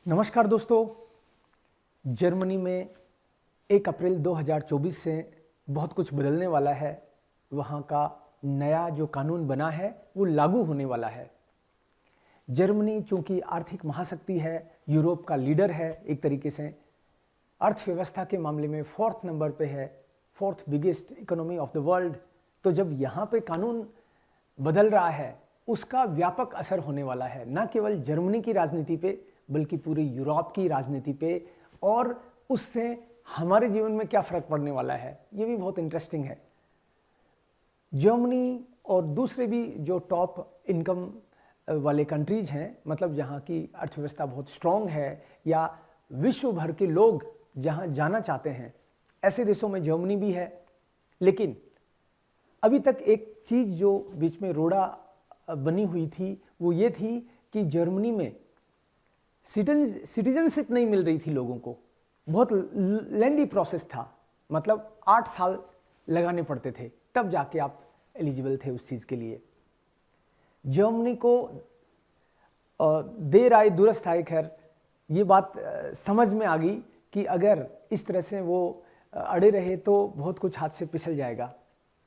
नमस्कार दोस्तों। जर्मनी में 1 अप्रैल 2024 से बहुत कुछ बदलने वाला है। वहाँ का नया जो कानून बना है वो लागू होने वाला है। जर्मनी चूँकि आर्थिक महाशक्ति है, यूरोप का लीडर है, एक तरीके से अर्थव्यवस्था के मामले में 4th नंबर पे है, 4th biggest economy of the world. तो जब यहाँ पे कानून बदल रहा है उसका व्यापक असर होने वाला है, न केवल जर्मनी की राजनीति पे बल्कि पूरे यूरोप की राजनीति पे, और उससे हमारे जीवन में क्या फ़र्क पड़ने वाला है ये भी बहुत इंटरेस्टिंग है। जर्मनी और दूसरे भी जो टॉप इनकम वाले कंट्रीज़ हैं, मतलब जहाँ की अर्थव्यवस्था बहुत स्ट्रॉन्ग है या विश्व भर के लोग जहाँ जाना चाहते हैं, ऐसे देशों में जर्मनी भी है। लेकिन अभी तक एक चीज़ जो बीच में रोड़ा बनी हुई थी वो ये थी कि जर्मनी में सिटीजनशिप नहीं मिल रही थी लोगों को। बहुत लेंदी प्रोसेस था, मतलब 8 साल लगाने पड़ते थे तब जाके आप एलिजिबल थे उस चीज़ के लिए। जर्मनी को देर आए दुरुस्त आए, खैर ये बात समझ में आ गई कि अगर इस तरह से वो अड़े रहे तो बहुत कुछ हाथ से फिसल जाएगा।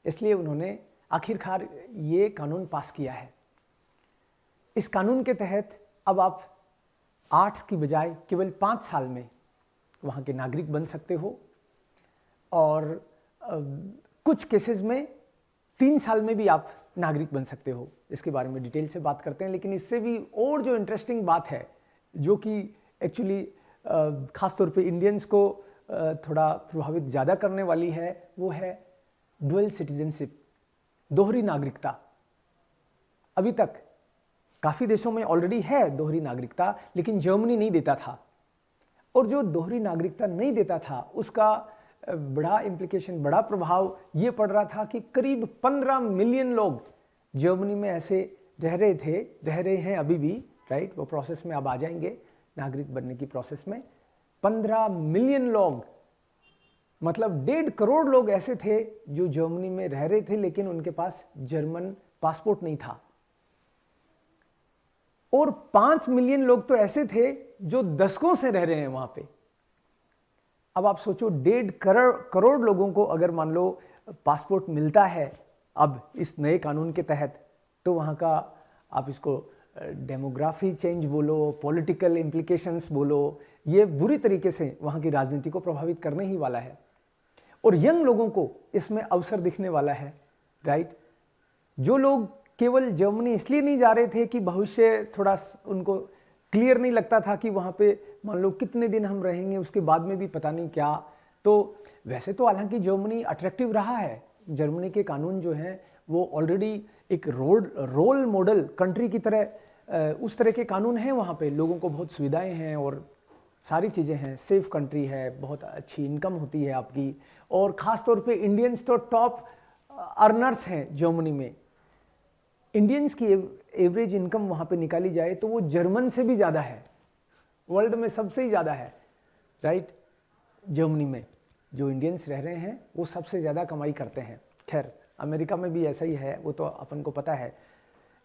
इसलिए उन्होंने आखिरकार ये कानून पास किया है। इस कानून के तहत अब आप 8 की बजाय केवल 5 साल में वहाँ के नागरिक बन सकते हो, और कुछ केसेस में 3 साल में भी आप नागरिक बन सकते हो। इसके बारे में डिटेल से बात करते हैं। लेकिन इससे भी और जो इंटरेस्टिंग बात है, जो कि एक्चुअली ख़ासतौर पे इंडियंस को थोड़ा प्रभावित ज़्यादा करने वाली है, वो है डुअल सिटीजनशिप, दोहरी नागरिकता। अभी तक काफ़ी देशों में ऑलरेडी है दोहरी नागरिकता, लेकिन जर्मनी नहीं देता था। और जो दोहरी नागरिकता नहीं देता था उसका बड़ा इम्प्लीकेशन, बड़ा प्रभाव ये पड़ रहा था कि करीब 15 मिलियन लोग जर्मनी में ऐसे रह रहे हैं अभी भी, राइट। वो प्रोसेस में अब आ जाएंगे, नागरिक बनने की प्रोसेस में। 15 मिलियन लोग, मतलब 1.5 करोड़ लोग ऐसे थे जो जर्मनी में रह रहे थे लेकिन उनके पास जर्मन पासपोर्ट नहीं था। और 5 मिलियन लोग तो ऐसे थे जो दशकों से रह रहे हैं वहां पे। अब आप सोचो, 1.5 करोड़ लोगों को अगर मान लो पासपोर्ट मिलता है अब इस नए कानून के तहत, तो वहाँ का आप इसको डेमोग्राफी चेंज बोलो, पॉलिटिकल इम्प्लीकेशंस बोलो, ये बुरी तरीके से वहाँ की राजनीति को प्रभावित करने ही वाला है। और यंग लोगों को इसमें अवसर दिखने वाला है, राइट। जो लोग केवल जर्मनी इसलिए नहीं जा रहे थे कि भविष्य थोड़ा उनको क्लियर नहीं लगता था कि वहाँ पे मान लो कितने दिन हम रहेंगे, उसके बाद में भी पता नहीं क्या। तो वैसे तो हालांकि जर्मनी अट्रैक्टिव रहा है। जर्मनी के कानून जो हैं वो ऑलरेडी एक रोल मॉडल कंट्री की तरह, उस तरह के कानून हैं वहाँ पे। लोगों को बहुत सुविधाएं हैं और सारी चीज़ें हैं, सेफ कंट्री है, बहुत अच्छी इनकम होती है आपकी। और ख़ास तौर पे इंडियंस तो टॉप अर्नर्स हैं जर्मनी में। इंडियंस की एवरेज इनकम वहाँ पे निकाली जाए तो वो जर्मन से भी ज़्यादा है, वर्ल्ड में सबसे ही ज़्यादा है, राइट। जर्मनी में जो इंडियंस रह रहे हैं वो सबसे ज़्यादा कमाई करते हैं। खैर अमेरिका में भी ऐसा ही है, वो तो अपन को पता है।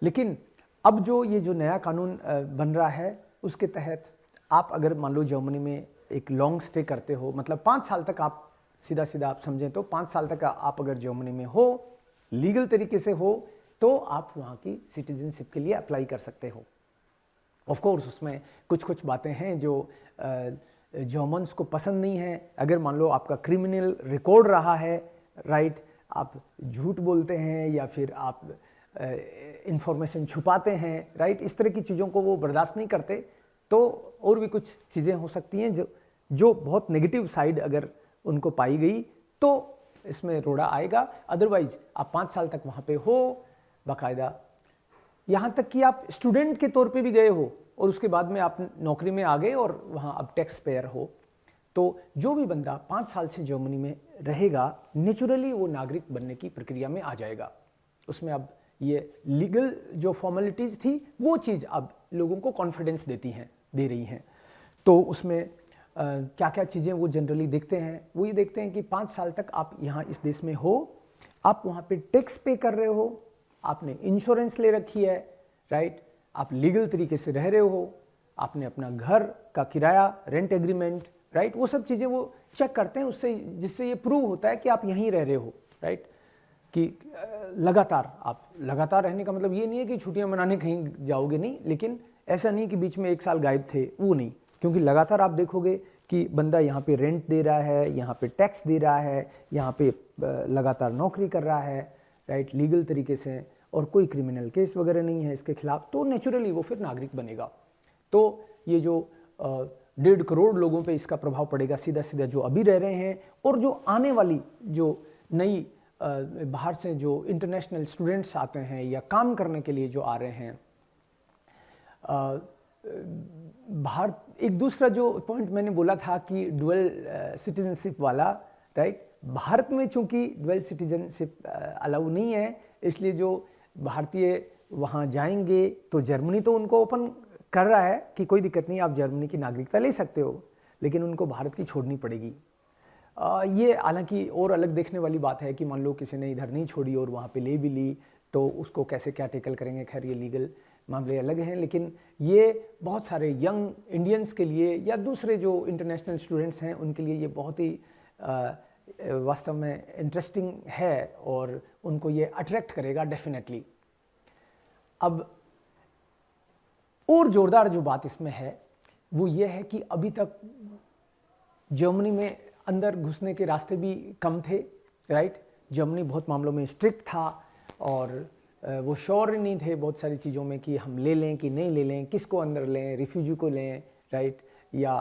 लेकिन अब जो ये जो नया कानून बन रहा है उसके तहत आप अगर मान लो जर्मनी में एक लॉन्ग स्टे करते हो, मतलब 5 साल तक, आप सीधा आप समझें तो 5 साल तक आप अगर जर्मनी में हो, लीगल तरीके से हो, तो आप वहाँ की सिटीजनशिप के लिए अप्लाई कर सकते हो। ऑफ कोर्स उसमें कुछ बातें हैं जो जर्मन्स को पसंद नहीं है। अगर मान लो आपका क्रिमिनल रिकॉर्ड रहा है, राइट, आप झूठ बोलते हैं या फिर आप इंफॉर्मेशन छुपाते हैं, राइट, इस तरह की चीज़ों को वो बर्दाश्त नहीं करते। तो और भी कुछ चीज़ें हो सकती हैं जो बहुत नेगेटिव साइड अगर उनको पाई गई तो इसमें रोड़ा आएगा। अदरवाइज आप 5 साल तक वहाँ पे हो बाकायदा, यहाँ तक कि आप स्टूडेंट के तौर पे भी गए हो और उसके बाद में आप नौकरी में आ गए और वहाँ आप टैक्स पेयर हो, तो जो भी बंदा 5 साल से जर्मनी में रहेगा नेचुरली वो नागरिक बनने की प्रक्रिया में आ जाएगा। उसमें अब ये लीगल जो फॉर्मेलिटीज़ थी वो चीज़ अब लोगों को कॉन्फिडेंस दे रही हैं। तो उसमें क्या क्या चीज़ें वो जनरली देखते हैं, वो ये देखते हैं कि 5 साल तक आप यहाँ इस देश में हो, आप वहाँ पे टैक्स पे कर रहे हो, आपने इंश्योरेंस ले रखी है, राइट, आप लीगल तरीके से रह रहे हो, आपने अपना घर का किराया, रेंट एग्रीमेंट, राइट, वो सब चीज़ें वो चेक करते हैं, उससे जिससे ये प्रूव होता है कि आप यहीं रह रहे हो, राइट, कि लगातार रहने का मतलब ये नहीं है कि छुट्टियां मनाने कहीं जाओगे, नहीं, लेकिन ऐसा नहीं कि बीच में 1 साल गायब थे, वो नहीं, क्योंकि लगातार आप देखोगे कि बंदा यहाँ पे रेंट दे रहा है, यहाँ पे टैक्स दे रहा है, यहाँ पे लगातार नौकरी कर रहा है, राइट, लीगल तरीके से, और कोई क्रिमिनल केस वगैरह नहीं है इसके खिलाफ, तो नेचुरली वो फिर नागरिक बनेगा। तो ये जो 1.5 करोड़ लोगों पे इसका प्रभाव पड़ेगा सीधा सीधा, जो अभी रह रहे हैं और जो आने वाली जो नई बाहर से जो इंटरनेशनल स्टूडेंट्स आते हैं या काम करने के लिए जो आ रहे हैं। बाहर एक दूसरा जो पॉइंट मैंने बोला था कि डुअल सिटीजनशिप वाला, राइट, भारत में चूंकि डुअल सिटीजनशिप अलाउ नहीं है, इसलिए जो भारतीय वहाँ जाएंगे तो जर्मनी तो उनको ओपन कर रहा है कि कोई दिक्कत नहीं, आप जर्मनी की नागरिकता ले सकते हो, लेकिन उनको भारत की छोड़नी पड़ेगी। ये हालांकि और अलग देखने वाली बात है कि मान लो किसी ने इधर नहीं छोड़ी और वहाँ पे ले भी ली, तो उसको कैसे क्या टैकल करेंगे, खैर ये लीगल मामले अलग हैं, लेकिन ये बहुत सारे यंग इंडियंस के लिए या दूसरे जो इंटरनेशनल स्टूडेंट्स हैं उनके लिए ये बहुत ही वास्तव में इंटरेस्टिंग है और उनको ये अट्रैक्ट करेगा डेफिनेटली। अब और ज़ोरदार जो बात इसमें है वो ये है कि अभी तक जर्मनी में अंदर घुसने के रास्ते भी कम थे, राइट, जर्मनी बहुत मामलों में स्ट्रिक्ट था और वो श्योर नहीं थे बहुत सारी चीज़ों में कि हम ले लें कि नहीं ले लें, किसको अंदर लें, रिफ्यूजी को लें, राइट, या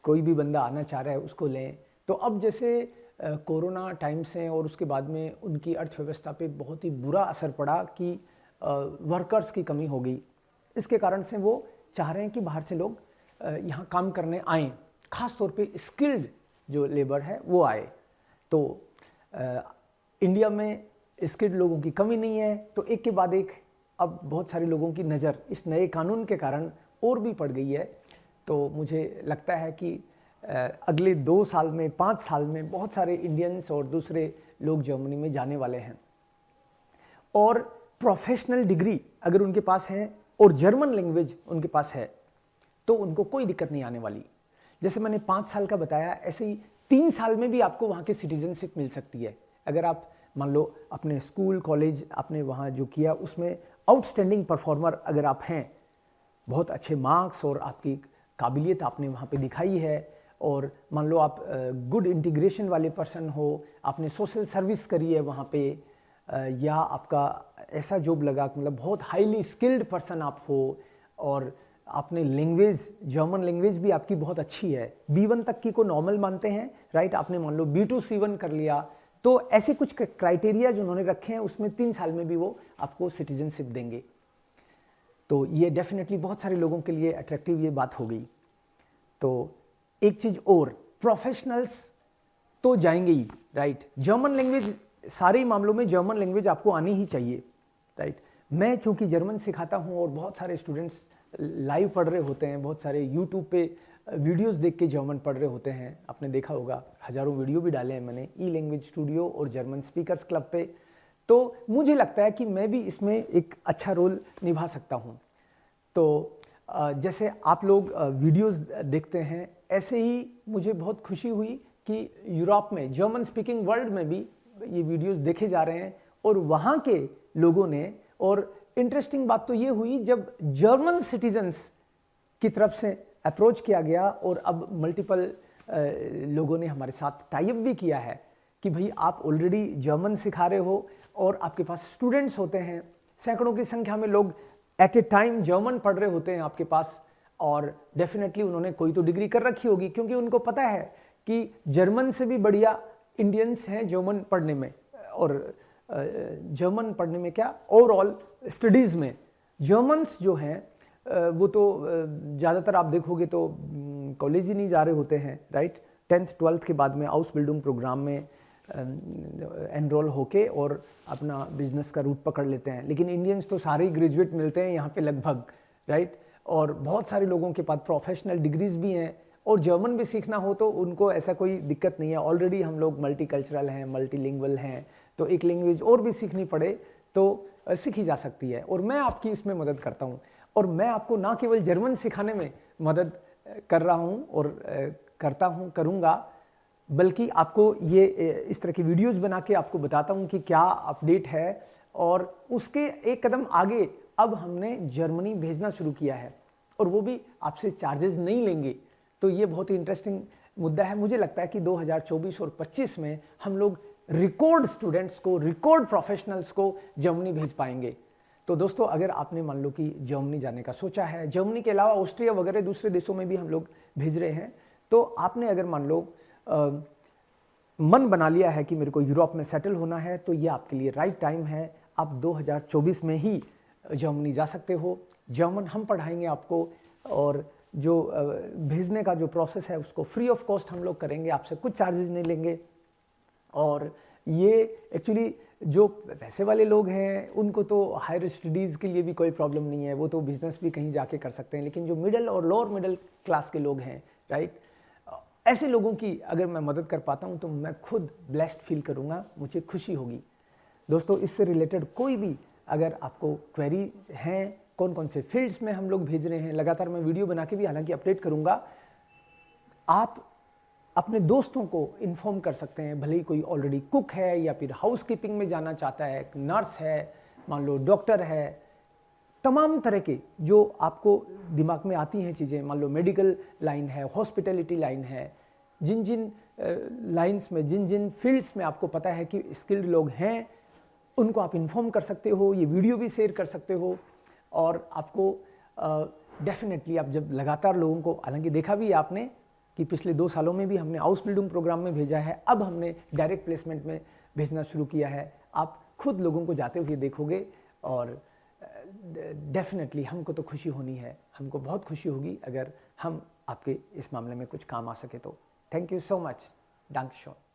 कोई भी बंदा आना चाह रहा है उसको लें। तो अब जैसे कोरोना टाइम से और उसके बाद में उनकी अर्थव्यवस्था पे बहुत ही बुरा असर पड़ा कि वर्कर्स की कमी हो गई, इसके कारण से वो चाह रहे हैं कि बाहर से लोग यहाँ काम करने आएँ, ख़ास तौर पे स्किल्ड जो लेबर है वो आए। तो इंडिया में स्किल्ड लोगों की कमी नहीं है, तो एक के बाद एक अब बहुत सारे लोगों की नज़र इस नए कानून के कारण और भी पड़ गई है। तो मुझे लगता है कि अगले 2 साल में, 5 साल में बहुत सारे इंडियंस और दूसरे लोग जर्मनी में जाने वाले हैं, और प्रोफेशनल डिग्री अगर उनके पास है और जर्मन लैंग्वेज उनके पास है तो उनको कोई दिक्कत नहीं आने वाली। जैसे मैंने 5 साल का बताया, ऐसे ही 3 साल में भी आपको वहाँ की सिटीजनशिप मिल सकती है। अगर आप मान लो अपने स्कूल कॉलेज आपने वहाँ जो किया उसमें आउटस्टैंडिंग परफॉर्मर अगर आप हैं, बहुत अच्छे मार्क्स और आपकी काबिलियत आपने वहाँ पे दिखाई है, और मान लो आप गुड इंटीग्रेशन वाले पर्सन हो, आपने सोशल सर्विस करी है वहाँ पे, या आपका ऐसा जॉब लगा मतलब बहुत हाईली स्किल्ड पर्सन आप हो, और आपने लैंग्वेज, जर्मन लैंग्वेज भी आपकी बहुत अच्छी है, B1 तक की को नॉर्मल मानते हैं, राइट, आपने मान लो B2 C1 कर लिया, तो ऐसे कुछ क्राइटेरिया जो उन्होंने रखे हैं उसमें 3 साल में भी वो आपको सिटीजनशिप देंगे। तो ये डेफिनेटली बहुत सारे लोगों के लिए अट्रैक्टिव ये बात हो गई। तो एक चीज़ और, प्रोफेशनल्स तो जाएंगे ही, राइट, जर्मन लैंग्वेज, सारे मामलों में जर्मन लैंग्वेज आपको आनी ही चाहिए, राइट। मैं चूँकि जर्मन सिखाता हूँ और बहुत सारे स्टूडेंट्स लाइव पढ़ रहे होते हैं, बहुत सारे यूट्यूब पे वीडियोस देख के जर्मन पढ़ रहे होते हैं, आपने देखा होगा, हज़ारों वीडियो भी डाले हैं मैंने ई लैंग्वेज स्टूडियो और जर्मन स्पीकर्स क्लब पे। तो मुझे लगता है कि मैं भी इसमें एक अच्छा रोल निभा सकता हूँ। तो जैसे आप लोग वीडियोस देखते हैं, ऐसे ही मुझे बहुत खुशी हुई कि यूरोप में, जर्मन स्पीकिंग वर्ल्ड में भी ये वीडियोस देखे जा रहे हैं और वहाँ के लोगों ने, और इंटरेस्टिंग बात तो ये हुई जब जर्मन सिटीजन्स की तरफ से अप्रोच किया गया और अब मल्टीपल लोगों ने हमारे साथ टाई अप भी किया है कि भाई आप ऑलरेडी जर्मन सिखा रहे हो और आपके पास स्टूडेंट्स होते हैं, सैकड़ों की संख्या में लोग एट ए टाइम जर्मन पढ़ रहे होते हैं आपके पास, और डेफिनेटली उन्होंने कोई तो डिग्री कर रखी होगी, क्योंकि उनको पता है कि जर्मन से भी बढ़िया इंडियन्स हैं जर्मन पढ़ने में, और जर्मन पढ़ने में क्या, ओवरऑल स्टडीज़ में जर्मन्स जो हैं वो तो ज़्यादातर आप देखोगे तो कॉलेज ही नहीं जा रहे होते हैं, राइट, 10th 12th के बाद में आउसबिल्डिंग प्रोग्राम में एनरोल होके और अपना बिजनेस का रूट पकड़ लेते हैं। लेकिन इंडियंस तो सारे ही ग्रेजुएट मिलते हैं यहाँ पे लगभग, राइट, और बहुत सारे लोगों के पास प्रोफेशनल डिग्रीज भी हैं, और जर्मन भी सीखना हो तो उनको ऐसा कोई दिक्कत नहीं है, ऑलरेडी हम लोग मल्टीकल्चरल हैं, मल्टीलिंगुअल हैं, तो एक लैंग्वेज और भी सीखनी पड़े तो सीखी जा सकती है, और मैं आपकी इसमें मदद करता हूँ। और मैं आपको ना केवल जर्मन सिखाने में मदद कर रहा हूँ और करता हूँ, करूँगा, बल्कि आपको ये इस तरह की वीडियोस बना के आपको बताता हूँ कि क्या अपडेट है। और उसके एक कदम आगे अब हमने जर्मनी भेजना शुरू किया है, और वो भी आपसे चार्जेस नहीं लेंगे। तो ये बहुत ही इंटरेस्टिंग मुद्दा है। मुझे लगता है कि 2024 और 25 में हम लोग रिकॉर्ड स्टूडेंट्स को, रिकॉर्ड प्रोफेशनल्स को जर्मनी भेज पाएंगे। तो दोस्तों, अगर आपने मान लो कि जर्मनी जाने का सोचा है, जर्मनी के अलावा ऑस्ट्रिया वगैरह दूसरे देशों में भी हम लोग भेज रहे हैं, तो आपने अगर मान लो मन बना लिया है कि मेरे को यूरोप में सेटल होना है, तो ये आपके लिए राइट टाइम है। आप 2024 में ही जर्मनी जा सकते हो। जर्मन हम पढ़ाएंगे आपको, और जो भेजने का जो प्रोसेस है उसको फ्री ऑफ कॉस्ट हम लोग करेंगे, आपसे कुछ चार्जेस नहीं लेंगे। और ये एक्चुअली जो पैसे वाले लोग हैं उनको तो हायर स्टडीज़ के लिए भी कोई प्रॉब्लम नहीं है, वो तो बिजनेस भी कहीं जाके कर सकते हैं। लेकिन जो मिडिल और लोअर मिडिल क्लास के लोग हैं, राइट, ऐसे लोगों की अगर मैं मदद कर पाता हूं तो मैं खुद ब्लेस्ड फील करूंगा, मुझे खुशी होगी। दोस्तों, इससे रिलेटेड कोई भी अगर आपको क्वेरी हैं, कौन कौन से फील्ड्स में हम लोग भेज रहे हैं, लगातार मैं वीडियो बना के भी हालांकि अपडेट करूंगा, आप अपने दोस्तों को इन्फॉर्म कर सकते हैं। भले ही कोई ऑलरेडी कुक है या फिर हाउस कीपिंग में जाना चाहता है, नर्स है, मान लो डॉक्टर है, तमाम तरह के जो आपको दिमाग में आती हैं चीज़ें, मान लो मेडिकल लाइन है, हॉस्पिटैलिटी लाइन है, जिन जिन लाइंस में, जिन जिन फील्ड्स में आपको पता है कि स्किल्ड लोग हैं, उनको आप इन्फॉर्म कर सकते हो, ये वीडियो भी शेयर कर सकते हो। और आपको डेफिनेटली आप जब लगातार लोगों को, हालांकि देखा भी आपने कि पिछले 2 सालों में भी हमने हाउस बिल्डिंग प्रोग्राम में भेजा है, अब हमने डायरेक्ट प्लेसमेंट में भेजना शुरू किया है। आप खुद लोगों को जाते हुए देखोगे, और डेफिनेटली हमको तो खुशी होनी है, हमको बहुत खुशी होगी अगर हम आपके इस मामले में कुछ काम आ सके तो। Thank you so much, danke schön।